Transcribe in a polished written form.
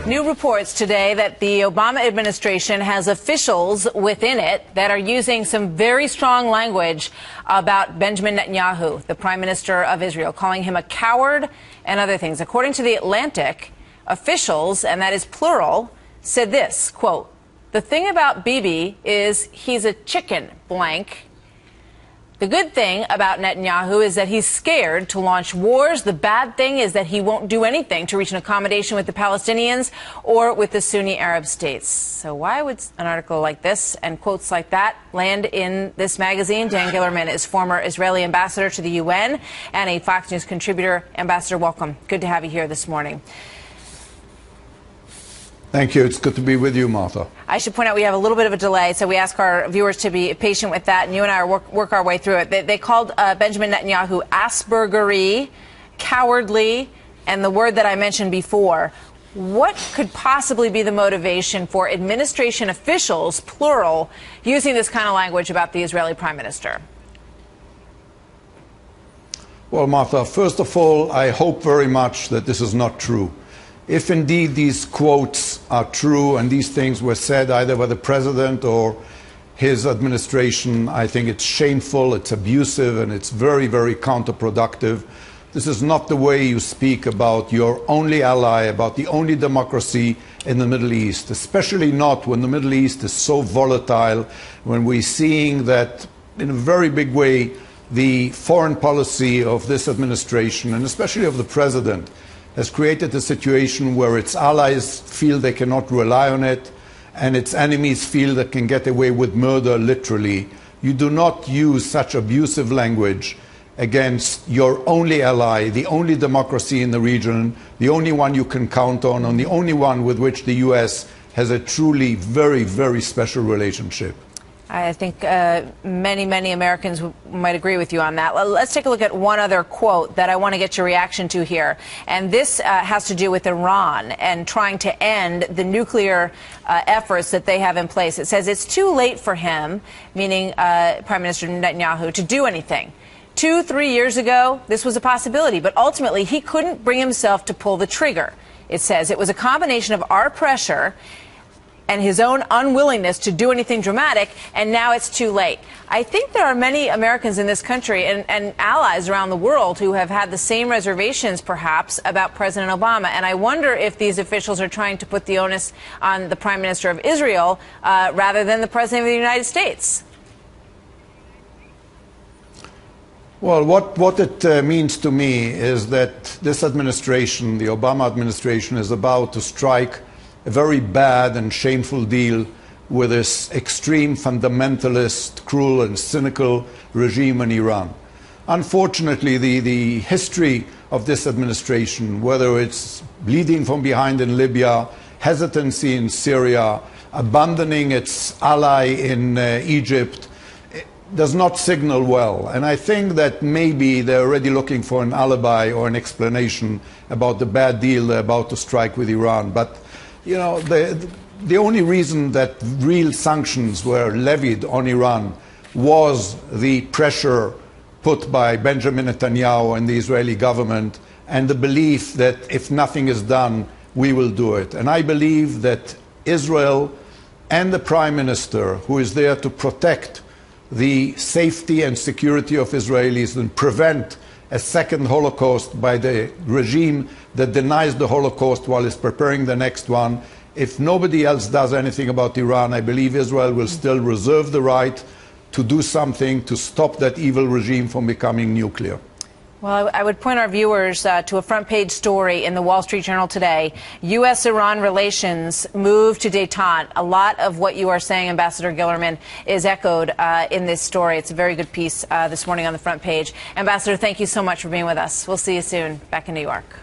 New reports today that the Obama administration has officials within it that are using some very strong language about Benjamin Netanyahu, the Prime Minister of Israel, calling him a coward and other things. According to The Atlantic, officials, and that is plural, said this, quote, "The thing about Bibi is he's a chicken, blank. The good thing about Netanyahu is that he's scared to launch wars. The bad thing is that he won't do anything to reach an accommodation with the Palestinians or with the Sunni Arab states." So why would an article like this and quotes like that land in this magazine? Dan Gillerman is former Israeli ambassador to the UN and a Fox News contributor. Ambassador, welcome. Good to have you here this morning. Thank you. It's good to be with you, Martha. I should point out we have a little bit of a delay, so we ask our viewers to be patient with that, and you and I work our way through it. They called Benjamin Netanyahu Aspergery, cowardly, and the word that I mentioned before. What could possibly be the motivation for administration officials, plural, using this kind of language about the Israeli Prime Minister? Well, Martha, first of all, I hope very much that this is not true. If indeed these quotes are true and these things were said either by the president or his administration, I think it's shameful, it's abusive, and it's very, very counterproductive. This is not the way you speak about your only ally, about the only democracy in the Middle East, especially not when the Middle East is so volatile, when we're seeing that in a very big way the foreign policy of this administration, and especially of the president, has created a situation where its allies feel they cannot rely on it and its enemies feel they can get away with murder, literally. You do not use such abusive language against your only ally, the only democracy in the region, the only one you can count on, and the only one with which the U.S. has a truly very, very special relationship. I think many Americans might agree with you on that. Let's take a look at one other quote that I want to get your reaction to here. And this has to do with Iran and trying to end the nuclear efforts that they have in place. It says it's too late for him, meaning Prime Minister Netanyahu, to do anything. 2-3 years ago, this was a possibility, but ultimately he couldn't bring himself to pull the trigger. It says it was a combination of our pressure and his own unwillingness to do anything dramatic, and now it's too late. I think there are many Americans in this country and allies around the world who have had the same reservations, perhaps, about President Obama. And I wonder if these officials are trying to put the onus on the Prime Minister of Israel rather than the President of the United States. Well, what it means to me is that this administration, the Obama administration, is about to strike a very bad and shameful deal with this extreme fundamentalist, cruel and cynical regime in Iran. Unfortunately, the history of this administration, whether it's bleeding from behind in Libya, hesitancy in Syria, abandoning its ally in Egypt, does not signal well. And I think that maybe they're already looking for an alibi or an explanation about the bad deal they're about to strike with Iran. But you know, the only reason that real sanctions were levied on Iran was the pressure put by Benjamin Netanyahu and the Israeli government and the belief that if nothing is done, we will do it. And I believe that Israel and the Prime Minister, who is there to protect the safety and security of Israelis and prevent a second Holocaust by the regime that denies the Holocaust while it's preparing the next one. If nobody else does anything about Iran, I believe Israel will still reserve the right to do something to stop that evil regime from becoming nuclear. Well, I would point our viewers to a front page story in the Wall Street Journal today. U.S.-Iran relations move to détente. A lot of what you are saying, Ambassador Gillerman, is echoed in this story. It's a very good piece this morning on the front page. Ambassador, thank you so much for being with us. We'll see you soon back in New York.